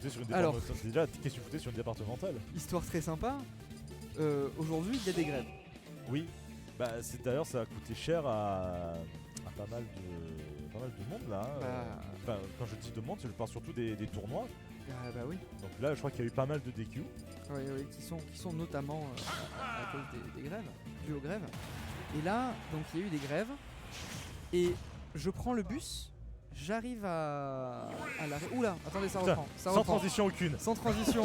foutais sur une Alors. départementale? Déjà, qu'est-ce que tu foutais sur une départementale? Histoire très sympa. Aujourd'hui, il y a des grèves. Oui, bah c'est d'ailleurs ça a coûté cher à pas mal de monde là. Enfin, quand je dis de monde, je parle surtout des tournois. Bah oui. Donc là, je crois qu'il y a eu pas mal de DQ. Oui, qui sont notamment à cause des grèves, dues aux grèves. Et là, donc il y a eu des grèves. Et je prends le bus, j'arrive à l'arrêt. Oula, attendez, ça Putain, reprend. Ça sans reprend. transition aucune. Sans transition.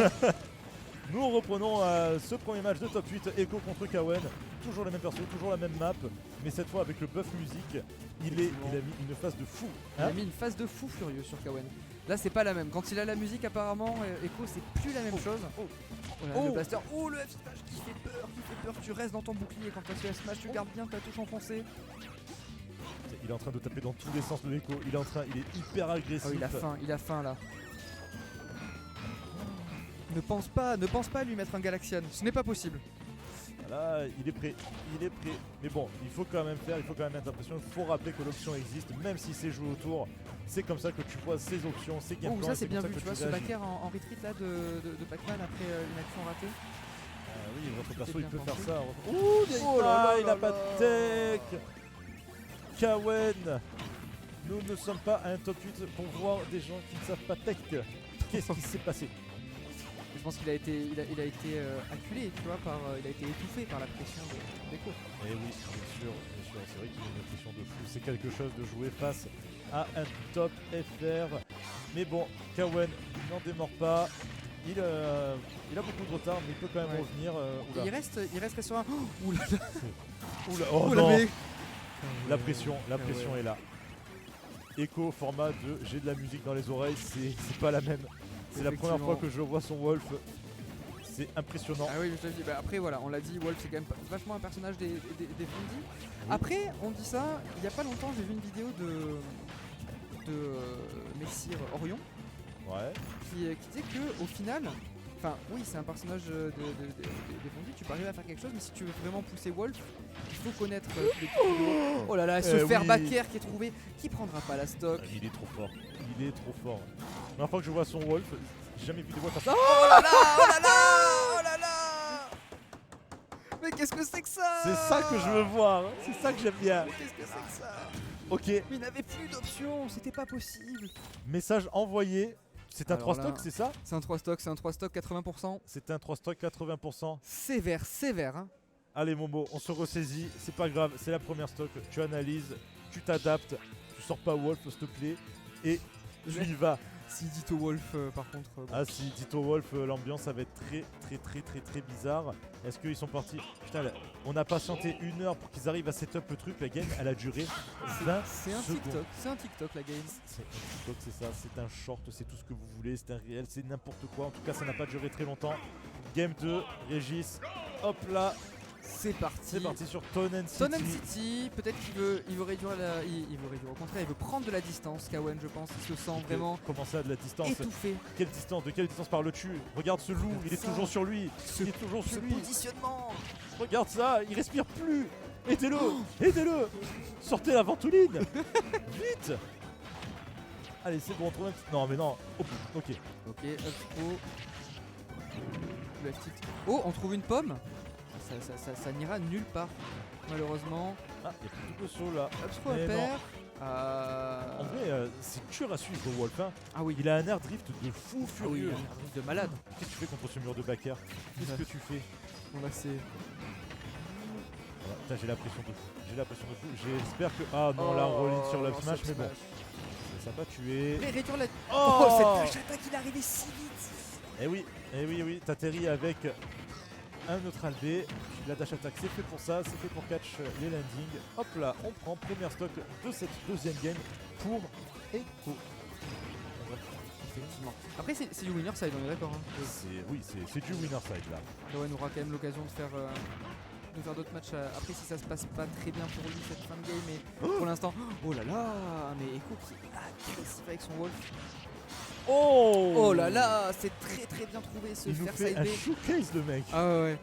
Nous reprenons ce premier match de top 8, Echo contre Kawen. Toujours les mêmes persos, toujours la même map, mais cette fois avec le buff musique, il a mis une phase de fou. Il a mis une phase de fou furieux sur Kawen. Là, c'est pas la même. Quand il a la musique, apparemment, Echo, c'est plus la même chose. Oh là, le blaster. Oh, le F-Smash qui fait peur. Tu restes dans ton bouclier quand t'as ce F-Smash, tu gardes bien ta touche enfoncée. Il est en train de taper dans tous les sens de Echo. Il est hyper agressif. Oh, il a faim là. Ne pense pas à lui mettre un Galaxian, ce n'est pas possible. Là, il est prêt. Mais bon, il faut quand même mettre l'impression. Il faut rappeler que l'option existe, même si c'est joué autour. C'est comme ça que tu vois ces options, ces game Oh, plans, ça c'est bien comme vu, ça tu que vois, ce réagis. backer en retreat là de Pac-Man après une action ratée. Oui, votre perso il bien peut pensé. faire ça. Oh là, il a pas de tech. Kawen, nous ne sommes pas à un top 8 pour voir des gens qui ne savent pas tech. Qu'est-ce qui s'est passé? Je pense qu'il a été, acculé, tu vois, il a été étouffé par la pression d'Echo. Eh oui, bien sûr, c'est vrai qu'il y a une pression de fou. C'est quelque chose de jouer face à un top FR. Mais bon, Kawen n'en démord pas. Il a beaucoup de retard, mais il peut quand même revenir. Il reste sur un. Oh, oula. Oh Oh, non. mais... La pression est là. Echo, format de j'ai de la musique dans les oreilles, c'est pas la même. C'est la première fois que je vois son Wolf. C'est impressionnant. Ah oui, je te dis. Bah après, voilà, on l'a dit, Wolf c'est quand même vachement un personnage des Fondy. Oui. Après, on dit ça, il y a pas longtemps, j'ai vu une vidéo de Messire Orion Ouais. qui disait que au final, enfin oui c'est un personnage des Fondy, tu peux arriver à faire quelque chose, mais si tu veux vraiment pousser Wolf, il faut connaître les petits vidéos. Oh là là, ce fer backer qui est trouvé, qui prendra pas la stock. Il est trop fort. La première fois que je vois son Wolf, j'ai jamais vu des Wolf faire ça. Oh là là, oh là là, oh là là. Mais qu'est-ce que c'est que ça? C'est ça que je veux voir, c'est ça que j'aime bien. Qu'est-ce que c'est que ça? Ok, Mais il n'avait plus d'options, c'était pas possible. message envoyé. C'est un Alors 3 là, stock, c'est ça? C'est un 3 stock 80%. C'est un 3 stock 80%. Sévère hein. Allez Momo, on se ressaisit, c'est pas grave, c'est la première stock. Tu analyses, tu t'adaptes, tu sors pas Wolf s'il te plaît, et tu y vas. Si Ditto Wolf par contre. Ah si, Ditto Wolf, l'ambiance ça va être très bizarre. Est-ce qu'ils sont partis? Putain, là, on a patienté 1 heure pour qu'ils arrivent à setup le truc, la game elle a duré 20 C'est un secondes. c'est un TikTok la game. C'est un TikTok, c'est ça, c'est un short, c'est tout ce que vous voulez, c'est un réel, c'est n'importe quoi. En tout cas, ça n'a pas duré très longtemps. Game 2, Régis, hop là, C'est parti sur Tonen City. Tonen City, peut-être qu'il veut réduire il veut réduire, au contraire, il veut prendre de la distance. Kawen, je pense, il se sent vraiment Comment ça, de la distance? étouffé. Quelle distance? De quelle distance parles-tu? Regarde ce loup, il est ça. toujours sur lui. Ce Il est toujours Ce sur lui. positionnement. Regarde ça, il respire plus. Aidez-le, aidez-le. Sortez la ventoline. Vite. Allez, c'est bon, on trouve un petit... Non, mais non. Oh, ok. Ok, up pro. Le F-tilt. Oh, on trouve une pomme. Ça n'ira nulle part, malheureusement. Ah, il y a plus de potions là. Up pro Mais à non. pair. En vrai, c'est dur à suivre, Wolf. Hein. Ah oui. Il a un air drift de fou Ah oui, furieux. un truc de malade. Qu'est-ce que tu fais contre ce mur de backer? Qu'est-ce que tu fais? Bon là c'est... Voilà, putain, j'ai la pression de fou. J'espère que... Ah non, là on reline sur le smash, mais bon. Ça va tuer. Mais réduire la... Oh, Oh, cette flash attack, il est arrivé si vite. Eh oui, t'atterris avec un neutral B. La dash attack, c'est fait pour ça, c'est fait pour catch les landings. Hop là, on prend première stock de cette deuxième game pour Echo. Effectivement. Après c'est du winner side, on est d'accord. Hein. C'est du winner side là. Kawen aura quand même l'occasion de faire d'autres matchs. Après si ça se passe pas très bien pour lui cette fin de game, mais pour l'instant... Oh là là. Mais Echo qui est agressif avec son Wolf. Oh là là, c'est très bien trouvé ce Il nous faire fait side un B. showcase, le mec. Ah ouais.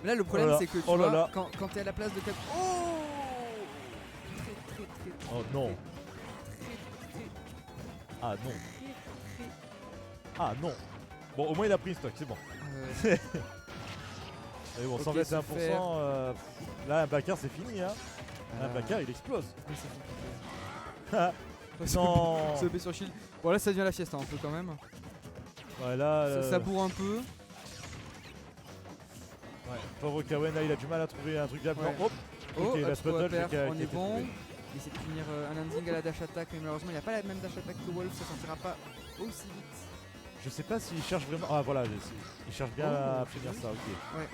Mais là le problème Oh là, c'est que tu oh là vois, là. quand t'es à la place de Cap... Oh très Oh non. Ah non. Ah non. Bon, au moins il a pris une stock, c'est bon. Mais bon, Ok, 121%, super. là un backer c'est fini hein. Un backer il explose. Oui, c'est compliqué. Non. Se met sur shield. Bon là ça devient la fiesta un peu quand même. Ouais, là, Ça bourre un peu. ouais, pauvre Kawen, là il a du mal à trouver un truc diable. Ouais. Hop. Ok, la spot dodge qui a on est été bon. trouvée. Il essaie de finir un ending à la dash attack, mais malheureusement il n'a pas la même dash attack que Wolf, ça sortira pas aussi vite. Je sais pas s'il cherche vraiment. Ah voilà, il cherche bien à finir ça, ok. Ouais.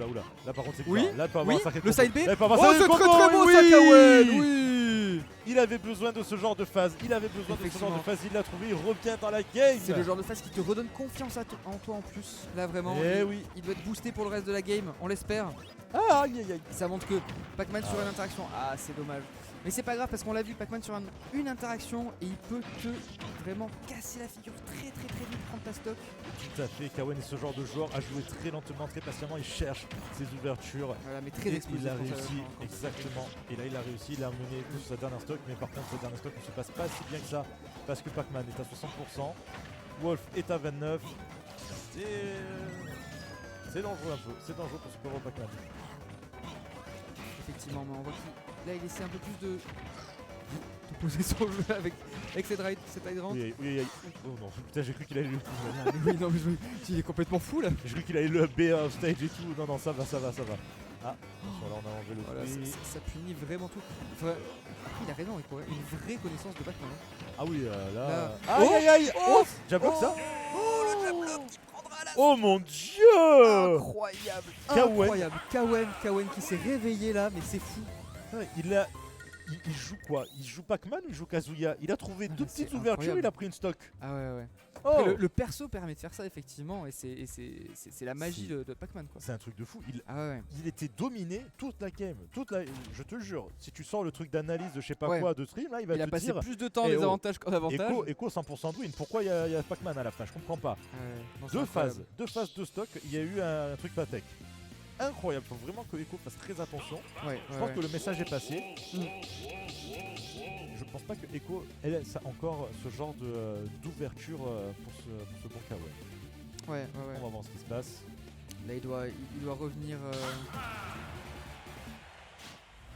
Oula. Là par contre c'est Oui, clair. Là il peut avoir oui, un sacré le combo. side B. Là, il peut avoir Oh un sacré c'est très combo, très beau oui. ça Kawen. Oui. Il avait besoin de ce genre de phase, il avait besoin de ce genre de phase, il l'a trouvé, il revient dans la game. C'est le genre de phase qui te redonne confiance en toi en plus. Là vraiment, Eh oui. il doit être boosté pour le reste de la game, on l'espère. Ah aïe aïe aïe. Ça montre que Pac-Man sur une interaction, ah c'est dommage. Mais c'est pas grave parce qu'on l'a vu, Pac-Man sur une interaction et il peut te vraiment casser la figure très vite, prendre ta stock. Tout à fait, Kawen est ce genre de joueur à jouer très lentement, très patiemment, il cherche ses ouvertures. Voilà, mais très Et explosif. il a quand ça- réussi, quand- quand- exactement. Et là il a réussi, il a mené tout sur sa dernière stock, mais par contre sa dernière stock ne se passe pas si bien que ça, parce que Pac-Man est à 60%, Wolf est à 29%. C'est dangereux un peu, c'est dangereux pour ce pauvre Pac-Man. Effectivement, mais on voit qu'il là il essaie un peu plus de poser son jeu avec cette hydrant. Oui, oh non, putain j'ai cru qu'il allait le... Oui, non, mais il est complètement fou là. J'ai cru qu'il allait le B off stage et tout, non ça va. Ah, attention, là on a enlevé le Voilà, prix. ça punit vraiment tout. Enfin, après, il a raison, il faut une vraie connaissance de Pac-Man. Ah oui, là... Là. Aïe Oh, Jablock ça. Oh, le jab qui prendra la... Oh mon dieu. Incroyable. Kawen. Incroyable. Kawen qui s'est réveillé là, mais c'est fou. Il joue quoi? Il joue Pac-Man ou il joue Kazuya? Il a trouvé deux c'est petites ouvertures, incroyable. il a pris une stock. Ah ouais. Oh Après, le perso permet de faire ça effectivement et c'est la magie de Pac-Man quoi. C'est un truc de fou. Ah ouais. Il était dominé toute la game. Je te le jure, si tu sors le truc d'analyse de je sais pas Ouais. quoi de stream, là il va Il a te passé dire plus de temps Eh des oh. avantages qu'en avantage. Echo 100% de win. Pourquoi il y a Pac-Man à la fin? Je comprends pas. Non, c'est incroyable. Deux phases de stock, il y a eu un truc Patek. Incroyable, faut vraiment que Echo fasse très attention. Je Je pense que le message est passé. Je pense pas que Echo elle a encore ce genre d'ouverture pour ce bon Kawen. Ouais. On va voir ce qui se passe. Là il doit revenir.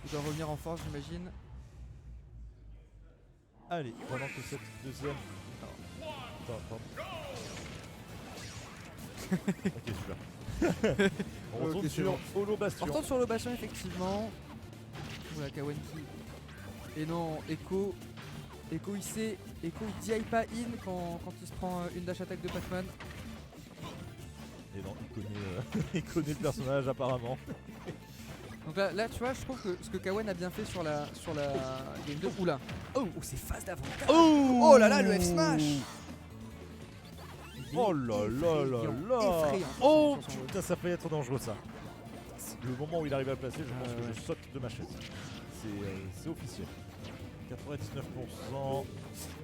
Il doit revenir en force j'imagine. Allez, pendant que cette deuxième. Attends. Ok, super. On retourne Ok, c'est sur bon. Holo On Bastion. retourne sur le bastion effectivement. Oula Kawen qui. Et non, Echo il DI pas in quand il se prend une dash attack de Pac-Man. Et non, il connaît le personnage apparemment. Donc là tu vois je trouve que ce que Kawen a bien fait sur la game 2. Oula. Oh c'est phase d'avantage. Oh là là le F smash. Oh là là là là. Effrayant. Oh Sur son putain, ça peut être dangereux ça. Le moment où il arrive à le placer, je pense que ouais. je saute de ma chaise. C'est officiel. 99%.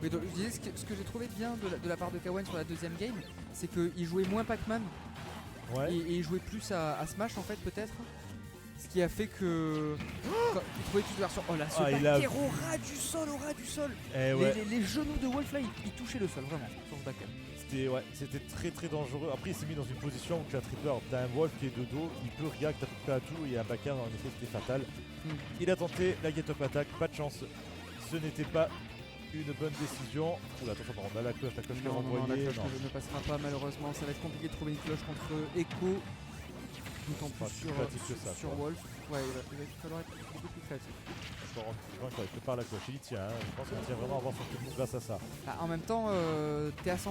Oui, donc, je disais ce que j'ai trouvé de bien de la part de Kawen sur la deuxième game, c'est qu'il jouait moins Pac-Man Ouais. et il jouait plus à Smash en fait peut-être. Ce qui a fait que quand il trouvait plus de versions. Oh là, ce backer au ras du sol. Eh ouais. Les genoux de Wolf là, ils touchaient le sol vraiment sur ce backer. C'était très dangereux. Après il s'est mis dans une position où tu as Tripper, t'as un Wolf qui est de dos, il peut react à peu près à tout et un backer en effet c'était fatal. Il a tenté la get up attack, pas de chance. Ce n'était pas une bonne décision. Oula attention par contre, là la cloche qui est Non, renvoyée. la cloche ne passera pas malheureusement, ça va être compliqué de trouver une cloche contre Echo. D'autant Pas plus plus créatif que ça, sur quoi. Wolf. Ouais, il va falloir être beaucoup plus créatif. Il prépare la cloche, il y tient. Je pense qu'il tient vraiment à avoir son coup grâce à ça. Ah, en même temps, t'es à 100%,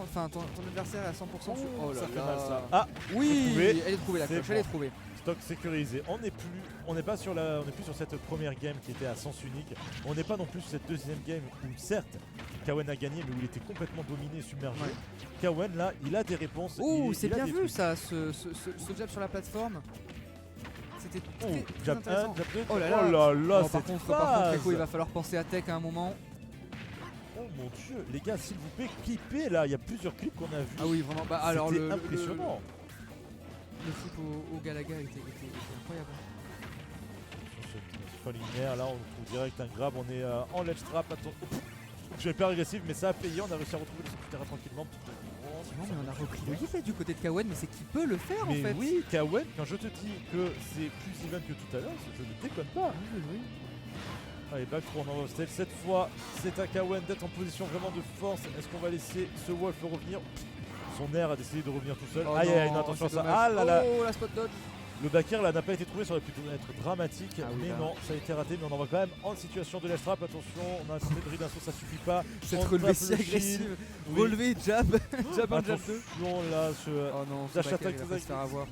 enfin ton adversaire est à 100% sur. Oh là ça fait là. mal ça. Ah, oui, trouvé. elle est trouvée la C'est cloche, bon. elle est trouvée. stock sécurisé. On n'est plus sur cette première game qui était à sens unique. On n'est pas non plus sur cette deuxième game où certes Kawen a gagné mais où il était complètement dominé, submergé. Ouais. Kawen là, il a des réponses. Oh, c'est il a bien des vu trucs. ça, ce jab sur la plateforme. C'était Oh, très jab 1, intéressant. jab 2. Oh là là. là, Bon, par cette contre, phase. Echo, il va falloir penser à tech à un moment. Oh mon dieu, les gars, s'il vous plaît, clippez là. Il y a plusieurs clips qu'on a vus. Ah oui, vraiment. Bah, alors c'était impressionnant. Le flip au Galaga était incroyable. Sur ce linéaire là, on trouve direct un grab. On est en ledge trap. Attends. Je vais hyper agressif, mais ça a payé. On a réussi à retrouver le centre du terrain tranquillement. Non, mais on a repris le lead du côté de Kawen, mais c'est qui peut le faire Mais en fait. oui, Kawen, quand je te dis que c'est plus even que tout à l'heure, je ne déconne pas. Oui. Allez, back throw en stage. Cette fois, c'est à Kawen d'être en position vraiment de force. Est-ce qu'on va laisser ce Wolf revenir? Son air a décidé de revenir tout seul. Oh aïe, non, aïe, non, attention à c'est ça. dommage. Ah là là. Oh, la spot dodge. Le back air là n'a pas été trouvé, ça aurait pu être dramatique. Ah oui, mais là. non, ça a été raté. Mais on en va quand même en situation de lash trap. Attention, on a un peu de d'un saut, ça suffit pas. Cette On relevée tape si le agressive. shield. Oui. Relevé, jab. Jab 1, jab 2. Attention là, ce Oh non, ce dash backer, attack il va très pas se faire avoir.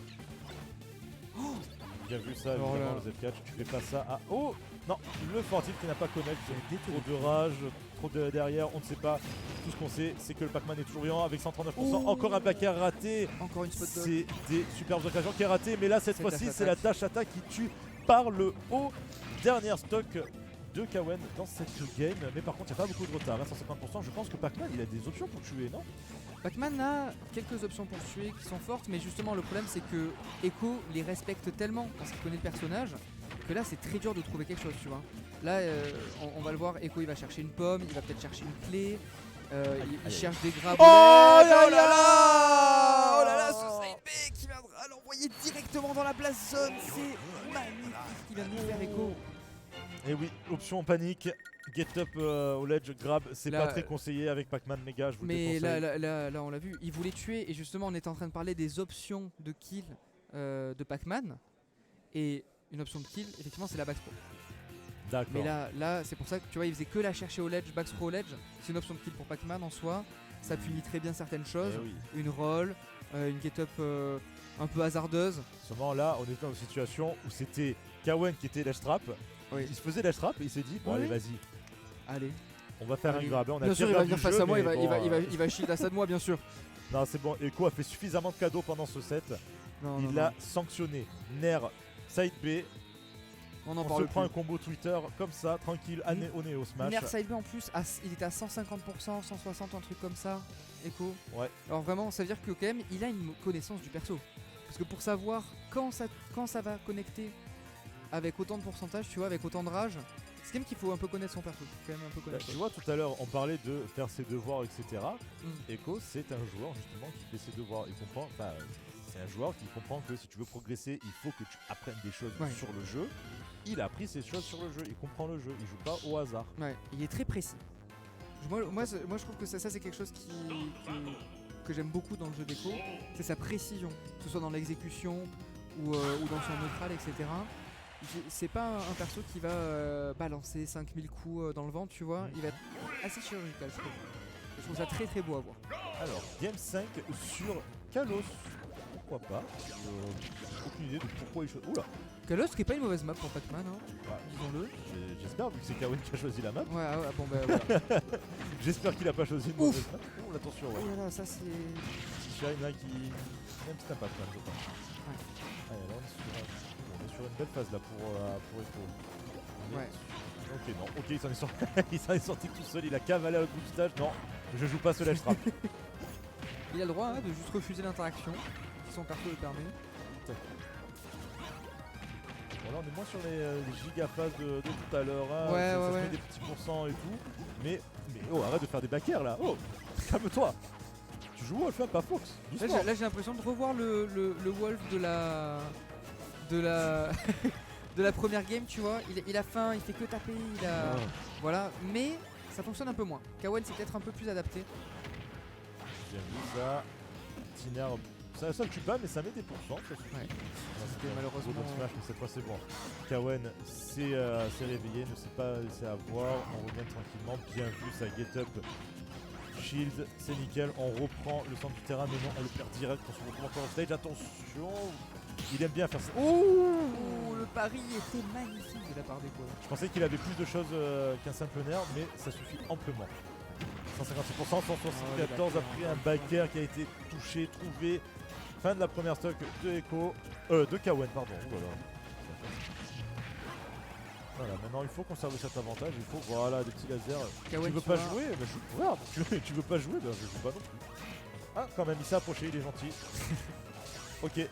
bien vu ça, Oh évidemment, là. le Z catch. Tu fais pas ça à. Oh non, le fortif qui n'a pas connect. Trop de rage, trop de derrière, on ne sait pas. Tout ce qu'on sait, c'est que le Pac-Man est toujours vivant avec 139%. Oh. Encore un back air raté. Encore une spot dodge. C'est des superbes occasions qui est raté, mais là cette C'est fois-ci dash c'est la attack. dash attack qui tue par le haut. Dernière stock de Kawen dans cette game, mais par contre il n'y a pas beaucoup de retard, à 150%. Je pense que Pac-Man il a des options pour tuer, non? Pac-Man a quelques options pour tuer qui sont fortes, mais justement le problème c'est que Echo les respecte tellement parce qu'il connaît le personnage que là c'est très dur de trouver quelque chose, tu vois. Là on va le voir, Echo il va chercher une pomme, il va peut-être chercher une clé, il cherche des grabs. Oh là là Oh là là, ce side B qui viendra l'envoyer directement dans la blast zone, c'est magnifique ce qu'il vient de nous faire Echo. Et oui, option panique, get up au ledge, grab, c'est Là, pas très conseillé avec Pac-Man méga, je vous le Mais déconseille. là, on l'a vu, il voulait tuer et justement on était en train de parler des options de kill de Pac-Man et une option de kill effectivement c'est la backthrow. D'accord. Mais là c'est pour ça que tu vois il faisait que la chercher au ledge, backthrow au ledge, c'est une option de kill pour Pac-Man en soi, ça punit très bien certaines choses, Eh oui. une roll, une get up un peu hasardeuse. Seulement là on était dans une situation où c'était Kawen qui était lash trap, Oui. il se faisait lash trap et il s'est dit bon Oui. allez vas-y, Allez. on va faire un Allez. grab. On a Bien sûr pire il va grab venir du face jeu, à moi, mais bon, il va shield à ça de moi bien sûr. Non c'est bon, Echo a fait suffisamment de cadeaux pendant ce set. Non, Il l'a sanctionné. Nair, side B, on en on se parle prend un plus. combo Twitter comme ça, tranquille, au Neo Smash. Nair side B en plus, il était à 150%, 160, un truc comme ça, Echo. Ouais. Alors vraiment, ça veut dire que quand même, il a une connaissance du perso. Parce que pour savoir quand ça va connecter avec autant de pourcentage, tu vois, avec autant de rage, c'est quand même qu'il faut un peu connaître son perso. Quand même un peu Bah, connaître. tu vois, tout à l'heure, on parlait de faire ses devoirs, etc. Mm. Echo, c'est un joueur justement qui fait ses devoirs. Il comprend, enfin, c'est un joueur qui comprend que si tu veux progresser, il faut que tu apprennes des choses Ouais. sur le jeu. Il a appris ces choses sur le jeu, il comprend le jeu, il joue pas au hasard. Ouais, il est très précis. Moi, je trouve que ça c'est quelque chose que j'aime beaucoup dans le jeu d'Echo, c'est sa précision, que ce soit dans l'exécution ou dans son neutral, etc. C'est pas un perso qui va balancer 5000 coups dans le ventre, tu vois, il va être assez chirurgical, je trouve. Je trouve ça très très beau à voir. Alors, Game 5 sur Kalos. Pourquoi pas aucune idée de pourquoi il choisit. Oula, Kalos qui est pas une mauvaise map pour Pac-Man, hein, bah, disons-le. j'espère, vu que c'est Kawen qui a choisi la map. Ouais, ah ouais, bon bah voilà. J'espère qu'il a pas choisi une Ouf. mauvaise map. Oh, attention, ouais. Oh là là, ça c'est... Petit Shine là qui. Il y a un petit impact quand même, je pense. Allez, là on est sur une belle phase là pour Echo. On est Ouais. sur- Ok, non, ok, il s'en est sorti. Il s'en est sorti tout seul, il a cavalé à l'autre bout du stage. Non, je joue pas ce ledge trap. Il a le droit hein, de juste refuser l'interaction, si son perso le permet. Bon, là on est moins sur les gigaphases de tout à l'heure. Hein. Ouais, ça ouais, se ouais. met des petits pourcents et tout. Mais oh, arrête de faire des backers là. Oh, calme-toi. Tu joues Wolf, hein, pas Fox. Doucement. Là j'ai l'impression de revoir le Wolf de la de la première game, tu vois. Il a faim, il fait que taper, il a... Ouais. Voilà, mais ça fonctionne un peu moins. Kawen c'est peut-être un peu plus adapté. J'ai vu ça. Tiner, ça le tue pas, mais ça met des pourcents. Ça suffit. Ouais. C'était malheureusement- Smash, mais cette fois c'est bon. Kawen s'est réveillé, ne s'est pas laissé avoir. On revient tranquillement. Bien vu, sa get up. Shield, c'est nickel. On reprend le centre du terrain, mais non, on le perd direct. On se retrouve encore en stage. Attention, il aime bien faire ça. Oh, le pari était magnifique de la part d'Echo. Je pensais qu'il avait plus de choses qu'un simple nerf, mais ça suffit amplement. 156%, 174 après un backer qui a été touché, trouvé. Fin de la première stock de Echo, de Kawen, pardon. Ouh là là. Voilà, maintenant il faut conserver cet avantage, il faut, voilà, des petits lasers. Kawen, tu veux tu pas vois- jouer, bah, regarde, tu veux pas jouer, bah, je joue pas non plus. Ah, quand même, il s'est approché, il est gentil. ok.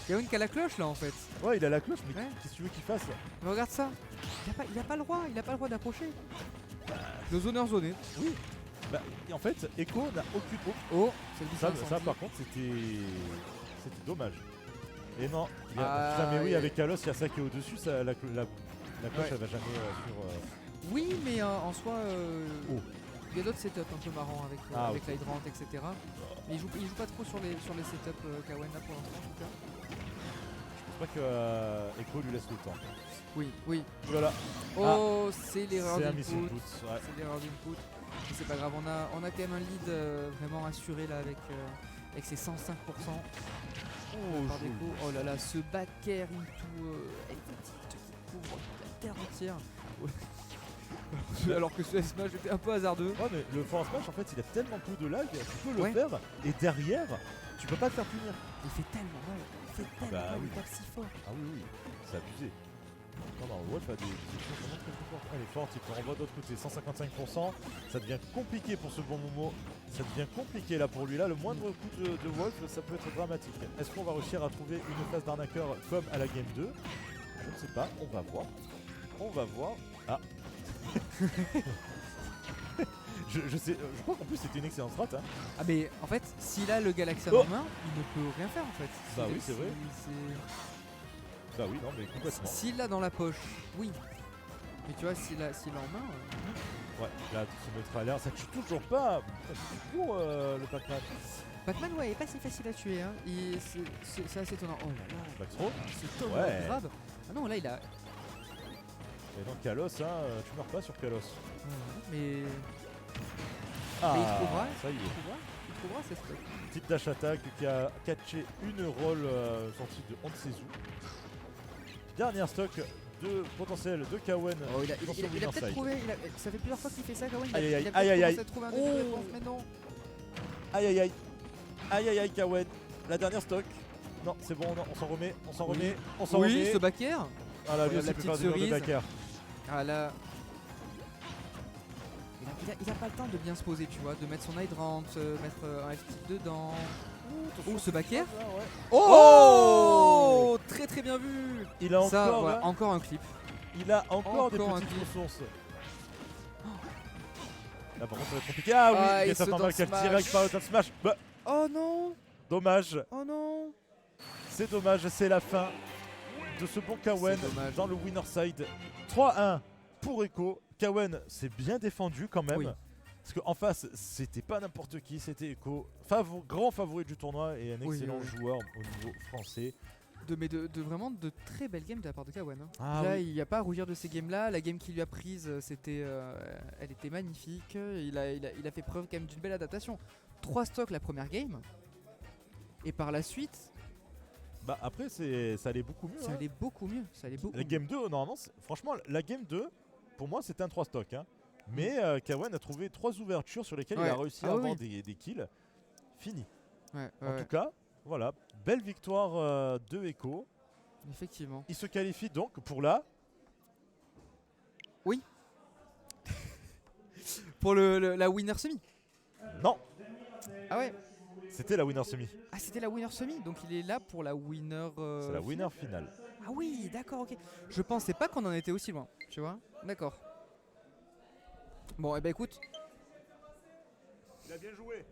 Kawen qui a la cloche là en fait. Ouais, il a la cloche, mais Ouais. qu'est-ce que tu veux qu'il fasse là? Mais regarde ça. Il a pas le droit, d'approcher. Le zoneur zoné. Oui. Bah, et en fait, Echo n'a aucune. Oh, c'est le Ça, business ça incendie. par contre, c'était dommage. Et non, Ah, putain, mais oui, y a- avec Kalos, il y a ça qui est au-dessus, la cloche Ouais. elle va jamais sur. Oui, mais en soi, Oh. il y a d'autres setups un peu marrants avec, Ah, avec ok. l'hydrant, etc. Mais il joue pas trop sur les setups Kawen là pour l'instant en tout cas. Je pense pas que Echo lui laisse le temps. Oui, oui. Ouh là là, Oh, c'est l'erreur c'est un missile d'input. boot. Ouais. C'est l'erreur d'input. Mais c'est pas grave, on a quand même un lead vraiment assuré là avec ses 105%. Par joli. défaut. Oh là là, ce back air into Helvetic qui couvre la terre entière. Alors que ce smash était un peu hasardeux. Ouais, mais le force smash en fait il a tellement peu de lag, tu peux le Ouais. faire et derrière tu peux pas te faire punir. Il fait tellement mal, bah oui. il tape si fort. Ah oui, oui, c'est abusé. Non, non, Wolf a des options vraiment très très fortes. Elle est forte, il peut renvoyer de l'autre côté, 155%. Ça devient compliqué pour ce bon Momo. Ça devient compliqué là pour lui. Là, le moindre coup de Wolf, ça peut être dramatique. Est-ce qu'on va réussir à trouver une phase d'arnaqueur comme à la game 2? Je ne sais pas, on va voir. On va voir. Ah je crois qu'en plus c'était une excellente strat. Hein. Ah mais en fait, s'il a le Galaxian Oh. en main, il ne peut rien faire en fait. Bah S'il- oui, c'est vrai. Bah oui, non, mais complètement. S'il l'a dans la poche, oui. Mais tu vois, s'il l'a en main, Ouais, là, tu se mettras à l'air. Ça tue toujours pas. Ça tue toujours le Pac-Man. Pac-Man, ouais, il est pas si facile à tuer. Hein. C'est assez étonnant. Oh là là, Max Rowe. ce tower Ouais. grab. Ah non, là il a. Et donc Kalos, hein, tu meurs pas sur Kalos. Mais Ah, il trouvera. ça y Il est. trouvera cette stock. Petite dash attack qui a catché une roll sortie de Onsezu. Dernière stock de potentiel de Kawen. Oh, il a dans son peut-être winner side. trouvé. Ça fait plusieurs fois qu'il fait ça, Kawen. Aïe, aïe, aïe, Il a aïe, aïe, peut-être commencé à trouver un début de Oh. réponse, mais non. Aïe aïe aïe. Aïe aïe aïe Kawen. La dernière stock. Non, c'est bon, non, on s'en remet, on s'en Oui. remet, on s'en Oui, remet. ce back air. Ah là, lui la aussi peut petite faire du nom de cerise. backer. Ah là. Il a pas le temps de bien se poser, tu vois, de mettre son hydrant, mettre un F-tip dedans. Oh, ce back air. Ouais. Oh, très très bien vu. Il a Ça, encore, voilà, là, encore un clip. il a encore des Encore un petites clip. ressources. Là par contre ça va être compliqué. Ah oui, Ah, mais et ça ce fait mal down qu'elle smash. direct par le down smash. Bah, Oh non, dommage, oh non. c'est dommage, c'est la fin de ce bon Kawen C'est dommage. dans le winner side. 3-1 pour Echo. Kawen s'est bien défendu quand même. Oui. Parce qu'en face, c'était pas n'importe qui, c'était Echo. Grand favori du tournoi et un Oui, excellent oui. joueur au niveau français. Mais de vraiment de très belles games de la part de Kawen. Hein. Ah Là, oui. il n'y a pas à rougir de ces games là. La game qu'il lui a prise, elle était magnifique. Il a fait preuve quand même d'une belle adaptation. 3 stocks la première game. Et par la suite, Bah après, ça allait beaucoup mieux. ça hein. allait beaucoup mieux. Ça allait beaucoup La mieux. game 2, normalement, franchement, la game 2, pour moi, c'était un 3 stock. Hein. Mais Kawen a trouvé 3 ouvertures sur lesquelles il Ouais. a réussi Ah à oui, avoir oui. des kills. Fini. Ouais, En ouais, tout cas, voilà, belle victoire de Echo. effectivement. Il se qualifie donc pour la... Pour la winner semi. Non, Ah ouais. c'était la winner semi. Ah, c'était la winner semi. Donc il est là pour la winner. C'est la winner finale. Ah oui, d'accord, ok. Je pensais pas qu'on en était aussi loin, tu vois. D'accord. Bon, et bah écoute, Il a bien joué.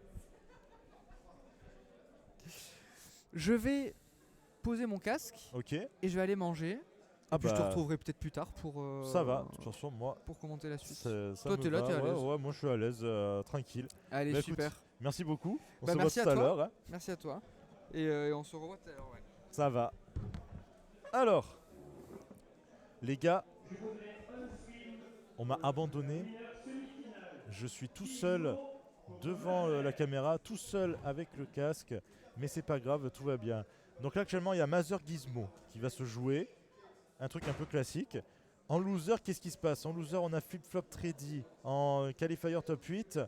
je vais poser mon casque Ok. et je vais aller manger. Ah Puis je te bah, retrouverai peut-être plus tard pour. ça va. De toute façon, moi, Pour commenter la suite. ça Toi, me t'es là, va. t'es à Ouais, l'aise. ouais, moi je suis à l'aise, tranquille. Allez, Bah, écoute, super. Merci beaucoup. On Bah, se voit merci tout à à toi. l'heure. Hein. Merci à toi. Et on se revoit tout à l'heure, ouais. Ça va. Alors, les gars, on m'a abandonné. Je suis tout seul devant la caméra, tout seul avec le casque. Mais c'est pas grave, tout va bien. Donc là, actuellement, il y a Mother Gizmo qui va se jouer. Un truc un peu classique. En loser, qu'est-ce qui se passe? En loser, on a Flip Flop Trady. En qualifier top 8,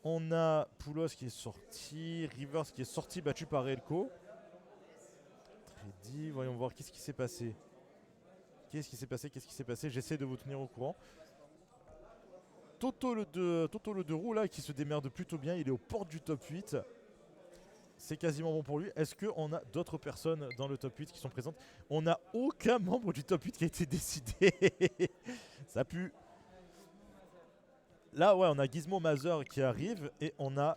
on a Poulos qui est sorti. Rivers qui est sorti, battu par Elko. Trady, voyons voir qu'est-ce qui s'est passé. Qu'est-ce qui s'est passé? J'essaie de vous tenir au courant. Toto le 2 roues là qui se démerde plutôt bien. Il est aux portes du top 8. C'est quasiment bon pour lui. Est-ce qu'on a d'autres personnes dans le top 8 qui sont présentes? On n'a aucun membre du top 8 qui a été décidé. Ça pue. Là, ouais, on a Gizmo Mother qui arrive et on a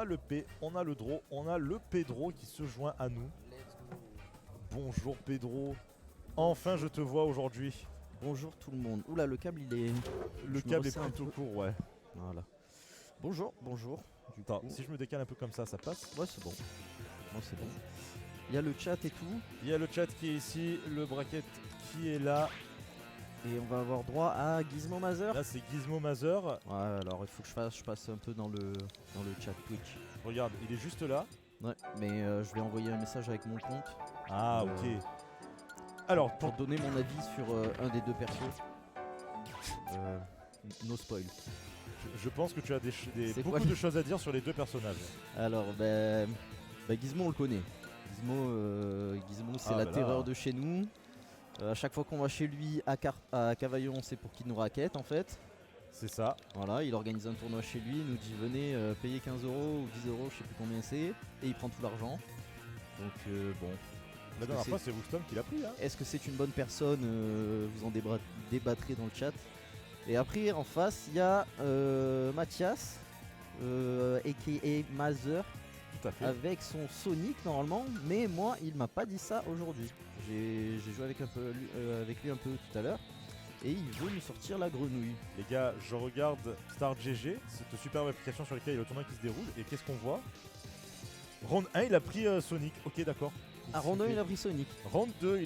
le P, on a le Draw, on a le Pedro qui se joint à nous. Bonjour Pedro. Enfin, je te vois aujourd'hui. Bonjour tout le monde. Oula, le câble il est. Le Je me câble est resserre un plutôt peu. court, ouais. Voilà. Bonjour, bonjour. Du Attends, coup- si je me décale un peu comme ça passe. Ouais, c'est bon. Non, c'est bon. Il y a le chat et tout. Il y a le chat qui est ici, le bracket qui est là. Et on va avoir droit à Gizmo Mother. Là, c'est Gizmo Mother. Ouais, alors il faut que je passe un peu dans le chat Twitch. Regarde, il est juste là. Ouais, mais je vais envoyer un message avec mon compte Ah, Euh, ok. Alors, pour donner mon avis sur un des deux persos. No spoil. je pense que tu as C'est beaucoup quoi de choses à dire sur les deux personnages. Alors, Gizmo on le connaît. Gizmo c'est Ah, la bah là. terreur de chez nous. À chaque fois qu'on va chez lui à Cavaillon, c'est pour qu'il nous raquette en fait. C'est ça. Voilà, il organise un tournoi chez lui, il nous dit venez payer 15 € ou 10 €, je sais plus combien c'est, et il prend tout l'argent. Donc bon. La dernière c'est- fois, c'est Woostom qui l'a pris. Hein. Est-ce que c'est une bonne personne Vous en débattrez dans le chat. Et après en face il y a Mathias, aka Mazer, Tout à fait. avec son Sonic normalement, mais moi il m'a pas dit ça aujourd'hui. J'ai joué avec lui un peu tout à l'heure. Et il veut nous sortir la grenouille. Les gars, je regarde Star GG, cette superbe application sur laquelle il y a le tournoi qui se déroule. Et qu'est-ce qu'on voit? Round 1, il a pris Sonic. Ok, d'accord. À Round 1 il a pris Sonic. Round 2,